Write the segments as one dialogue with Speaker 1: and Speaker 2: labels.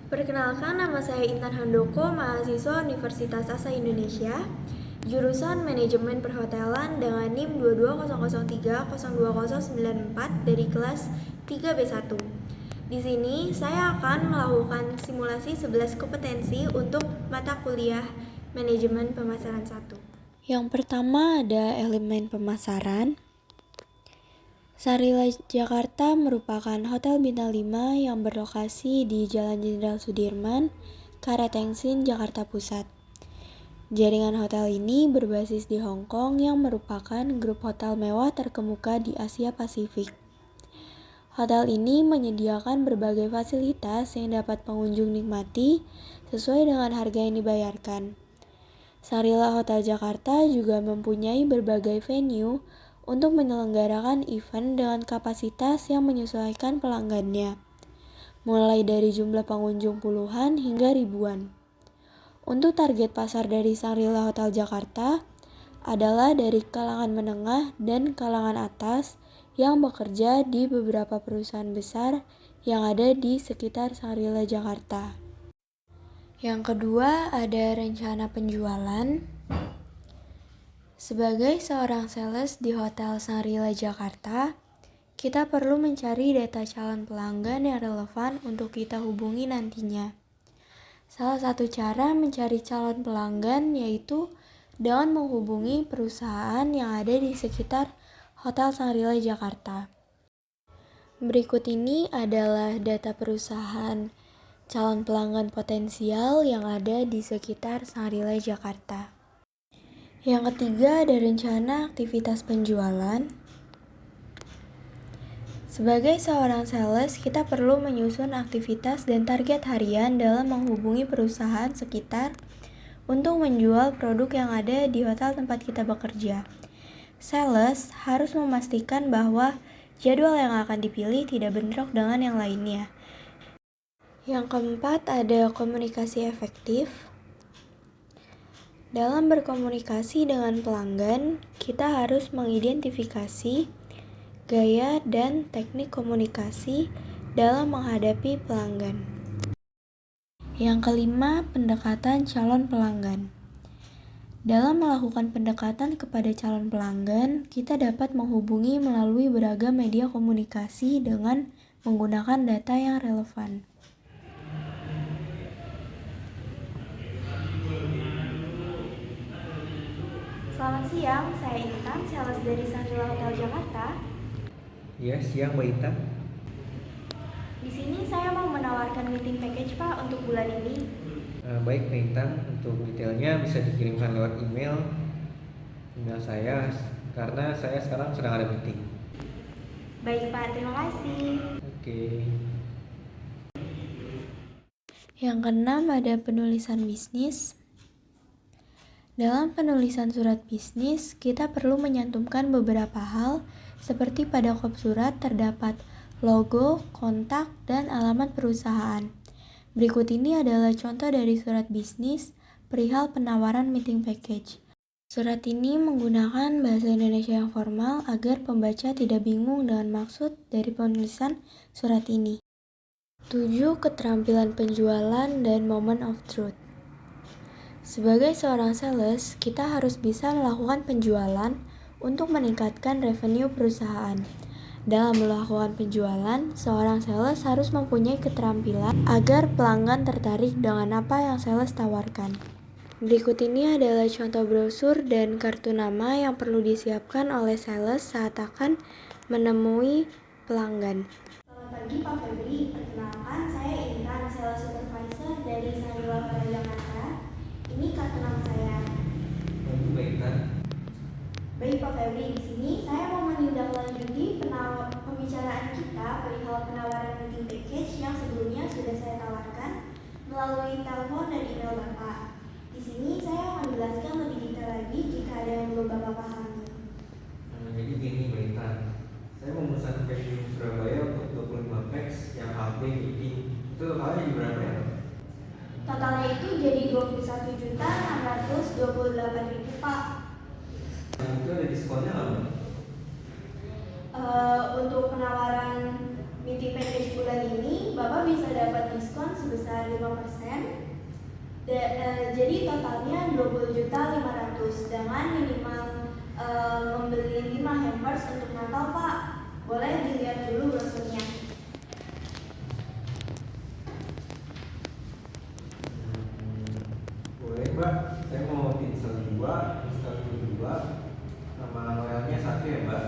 Speaker 1: Perkenalkan, nama saya Intan Handoko, mahasiswa Universitas Asa Indonesia, jurusan Manajemen Perhotelan dengan NIM 22003020094 dari kelas 3B1. Di sini saya akan melakukan simulasi 11 kompetensi untuk mata kuliah Manajemen Pemasaran 1. Yang pertama ada elemen pemasaran. Sarila Jakarta merupakan hotel bintang 5 yang berlokasi di Jalan Jenderal Sudirman, Karet-Tengsin, Jakarta Pusat. Jaringan hotel ini berbasis di Hong Kong yang merupakan grup hotel mewah terkemuka di Asia Pasifik. Hotel ini menyediakan berbagai fasilitas yang dapat pengunjung nikmati sesuai dengan harga yang dibayarkan. Sarila Hotel Jakarta juga mempunyai berbagai venue untuk menyelenggarakan event dengan kapasitas yang menyesuaikan pelanggannya, mulai dari jumlah pengunjung puluhan hingga ribuan. Untuk target pasar dari Sarila Hotel Jakarta adalah dari kalangan menengah dan kalangan atas yang bekerja di beberapa perusahaan besar yang ada di sekitar Sarila Jakarta. Yang kedua ada rencana penjualan. Sebagai seorang sales di Hotel Sarila Jakarta, kita perlu mencari data calon pelanggan yang relevan untuk kita hubungi nantinya. Salah satu cara mencari calon pelanggan yaitu dengan menghubungi perusahaan yang ada di sekitar Hotel Sarila Jakarta. Berikut ini adalah data perusahaan calon pelanggan potensial yang ada di sekitar Sarila Jakarta. Yang ketiga ada rencana aktivitas penjualan. Sebagai seorang sales, kita perlu menyusun aktivitas dan target harian dalam menghubungi perusahaan sekitar untuk menjual produk yang ada di hotel tempat kita bekerja. Sales harus memastikan bahwa jadwal yang akan dipilih tidak bentrok dengan yang lainnya. Yang keempat ada komunikasi efektif. Dalam berkomunikasi dengan pelanggan, kita harus mengidentifikasi gaya dan teknik komunikasi dalam menghadapi pelanggan. Yang kelima, pendekatan calon pelanggan. Dalam melakukan pendekatan kepada calon pelanggan, kita dapat menghubungi melalui beragam media komunikasi dengan menggunakan data yang relevan. Selamat siang, saya Intan, sales dari Sarila Hotel Jakarta.
Speaker 2: Ya, siang Mbak Ita.
Speaker 1: Di sini saya mau menawarkan meeting package Pak untuk bulan ini.
Speaker 2: Baik Mbak Intan, untuk detailnya bisa dikirimkan lewat email saya karena saya sekarang sedang ada meeting.
Speaker 1: Baik Pak, terima kasih.
Speaker 2: Oke.
Speaker 1: Yang keenam ada penulisan bisnis. Dalam penulisan surat bisnis, kita perlu menyantumkan beberapa hal seperti pada kop surat terdapat logo, kontak, dan alamat perusahaan. Berikut ini adalah contoh dari surat bisnis perihal penawaran meeting package. Surat ini menggunakan bahasa Indonesia yang formal agar pembaca tidak bingung dengan maksud dari penulisan surat ini. 7. Keterampilan penjualan dan moment of truth. Sebagai seorang sales, kita harus bisa melakukan penjualan untuk meningkatkan revenue perusahaan. Dalam melakukan penjualan, seorang sales harus mempunyai keterampilan agar pelanggan tertarik dengan apa yang sales tawarkan. Berikut ini adalah contoh brosur dan kartu nama yang perlu disiapkan oleh sales saat akan menemui pelanggan. Selamat pagi Pak Febri, perkenalkan saya Intan, sales supervisor dari Sarila Hotel Jakarta. Ini kartu nama saya.
Speaker 2: Mbak Intan.
Speaker 1: Baik Pak Febri, di sini saya mau menindaklanjuti pembicaraan kita perihal penawaran meeting package yang sebelumnya sudah saya tawarkan melalui telepon dan email Bapak. Di sini saya akan menjelaskan lebih detail lagi jika ada yang belum Bapak pahami.
Speaker 2: Jadi gini Mbak Intan, saya memesan venue Surabaya untuk 25 pax yang half day meeting. Itu harganya berapa ya?
Speaker 1: Totalnya itu jadi 21.628.000 Pak.
Speaker 2: Itu ada diskonnya nggak?
Speaker 1: Untuk penawaran meeting package bulan ini Bapak bisa dapat diskon sebesar 5%. Jadi totalnya 20.500.000 dengan minimal membeli 5 hampers untuk Natal, Pak. Boleh dilihat dulu brosurnya.
Speaker 2: Boleh Mbak, saya mau tinsel 2, install 2, nama loyalnya 1 ya Mbak.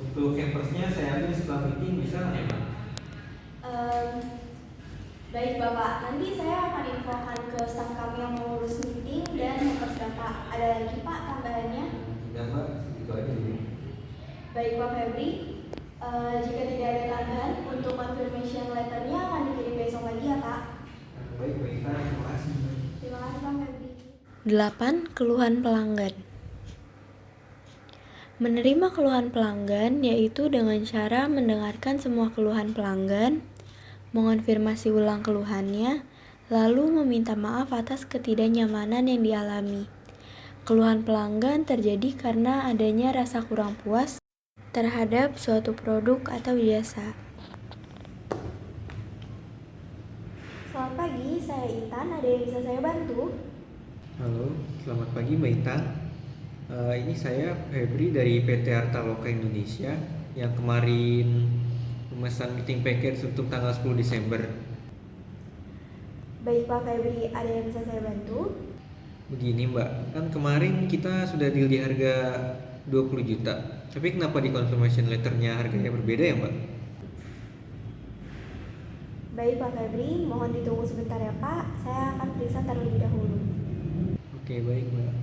Speaker 2: Untuk hampersnya saya ambil setelah meeting, bisa nggak ya Mbak?
Speaker 1: Baik Bapak, nanti saya akan infokan ke staf kami yang mengurus meeting dan hampers Bapak. Ada lagi Pak tambahannya?
Speaker 2: Tidak Mbak, segitu aja dulu.
Speaker 1: Baik Pak Febri, jika tidak ada tambahan, untuk confirmation letternya akan dikirim besok lagi ya Pak.
Speaker 2: Baik, terima kasih.
Speaker 1: Terima kasih Pak Febri.
Speaker 3: 8. Keluhan pelanggan. Menerima keluhan pelanggan yaitu dengan cara mendengarkan semua keluhan pelanggan, mengonfirmasi ulang keluhannya, lalu meminta maaf atas ketidaknyamanan yang dialami. Keluhan pelanggan terjadi karena adanya rasa kurang puas terhadap suatu produk atau jasa.
Speaker 1: Selamat pagi, saya Intan. Ada yang bisa saya bantu?
Speaker 2: Halo, selamat pagi Mbak Intan. Ini saya Febri dari PT Artaloka Indonesia yang kemarin memesan meeting package untuk tanggal 10 Desember.
Speaker 1: Baik Pak Febri, ada yang bisa saya bantu?
Speaker 2: Begini Mbak, kan kemarin kita sudah deal di harga 20 juta. Tapi kenapa di confirmation letternya harganya berbeda ya Mbak?
Speaker 1: Baik Pak Febri, mohon ditunggu sebentar ya Pak. Saya akan periksa terlebih dahulu.
Speaker 2: Oke, baik Mbak.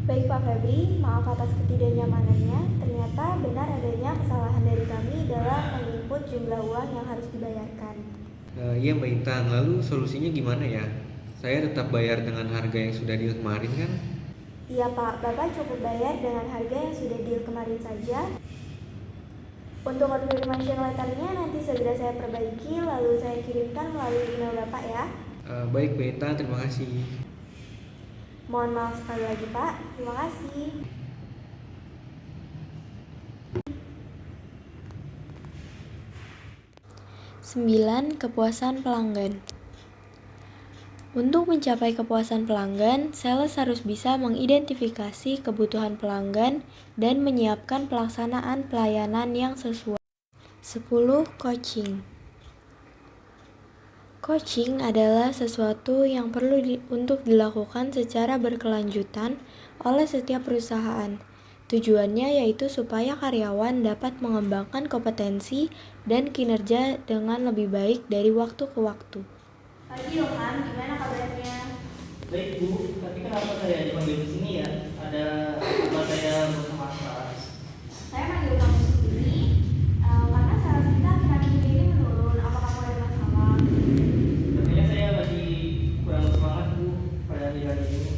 Speaker 1: Baik Pak Febri, maaf atas ketidaknyamanannya. Ternyata benar adanya kesalahan dari kami dalam menginput jumlah uang yang harus dibayarkan.
Speaker 2: Iya Mbak Intan, lalu solusinya gimana ya? Saya tetap bayar dengan harga yang sudah deal kemarin kan?
Speaker 1: Iya Pak, Bapak cukup bayar dengan harga yang sudah deal kemarin saja. Untuk confirmation letternya nanti segera saya perbaiki, lalu saya kirimkan melalui email Bapak ya.
Speaker 2: Baik Mbak Intan, terima kasih.
Speaker 1: Mohon maaf sekali lagi Pak, terima kasih.
Speaker 3: Sembilan. Kepuasan pelanggan. Untuk mencapai kepuasan pelanggan, sales harus bisa mengidentifikasi kebutuhan pelanggan dan menyiapkan pelaksanaan pelayanan yang sesuai. 10. Coaching. Coaching adalah sesuatu yang perlu untuk dilakukan secara berkelanjutan oleh setiap perusahaan. Tujuannya yaitu supaya karyawan dapat mengembangkan kompetensi dan kinerja dengan lebih baik dari waktu ke waktu.
Speaker 1: Pagi Ilham, gimana kabarnya?
Speaker 4: Baik Bu, tapi kenapa saya dipanggil di sini ya? Ada apa saya bermasalah?
Speaker 1: Saya manggil kamu sendiri karena sales kita akhir-akhir ini menurun. Apa kamu ada masalah?
Speaker 4: Sepertinya saya lagi kurang semangat Bu pada hari ini.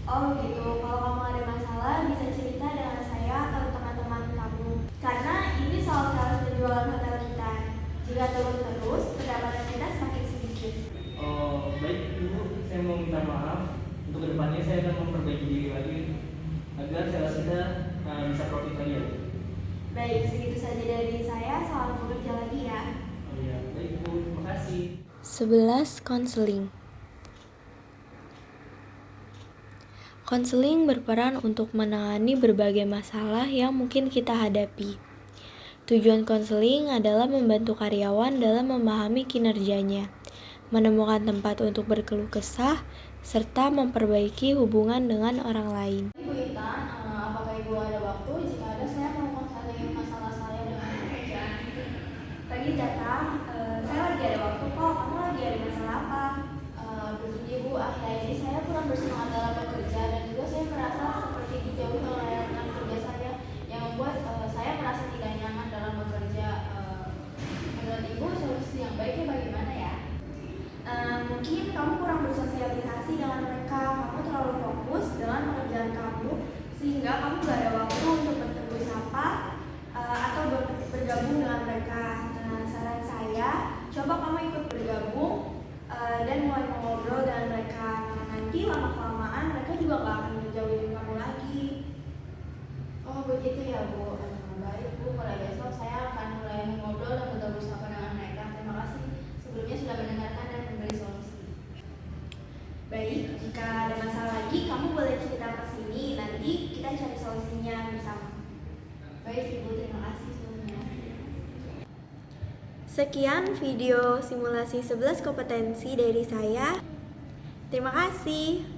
Speaker 1: Oh gitu, kalau kamu ada masalah bisa cerita dengan saya atau teman-teman kamu. Karena ini soal sales penjualan hotel kita. Jika turun terus, pendapatan kita semakin sedikit.
Speaker 4: Oh baik Bu, saya mau minta maaf. Untuk kedepannya saya akan memperbaiki diri lagi agar sales kita bisa profit lagi ya.
Speaker 1: Baik, segitu saja dari saya. Salam bekerja lagi ya.
Speaker 4: Oh iya, baik Bu, terima kasih.
Speaker 3: 11. Konseling. Konseling berperan untuk menangani berbagai masalah yang mungkin kita hadapi. Tujuan konseling adalah membantu karyawan dalam memahami kinerjanya, menemukan tempat untuk berkeluh kesah, serta memperbaiki hubungan dengan orang lain.
Speaker 1: Ibu Intan, apakah Ibu ada waktu? Jika ada, saya mau konseling masalah saya dengan pekerjaan. Tadi datang, saya lagi ada waktu kok. Kamu lagi ada masalah apa? Begini Bu, akhir-akhir ini saya kurang bersemangat dalam bekerja dan juga saya merasa seperti dijauhi oleh rekan kerja saya yang membuat saya merasa tidak nyaman dalam bekerja. Menurut Ibu, solusi yang baiknya bagaimana ya? Mungkin kamu kurang bersosialisasi dengan mereka. Kamu terlalu fokus dengan pekerjaan kamu sehingga kamu gak ada waktu untuk bertegur sapa atau bergabung dengan mereka. Nah, saran saya, coba kamu ikut bergabung dan mulai mengobrol dengan mereka. Nah, nanti lama-kelamaan mereka juga nggak akan menjauhin kamu lagi.
Speaker 5: Oh begitu ya Bu. Baik Bu, mulai besok saya akan mulai ngobrol dan bergabung sama dengan mereka. Terima kasih sebelumnya sudah mendengarkan dan memberi solusi.
Speaker 1: Baik, jika ada masalah lagi kamu boleh cerita ke sini, nanti kita cari solusinya bersama.
Speaker 5: Baik Ibu, terima kasih sebelumnya.
Speaker 1: Sekian video simulasi 11 kompetensi dari saya. Terima kasih.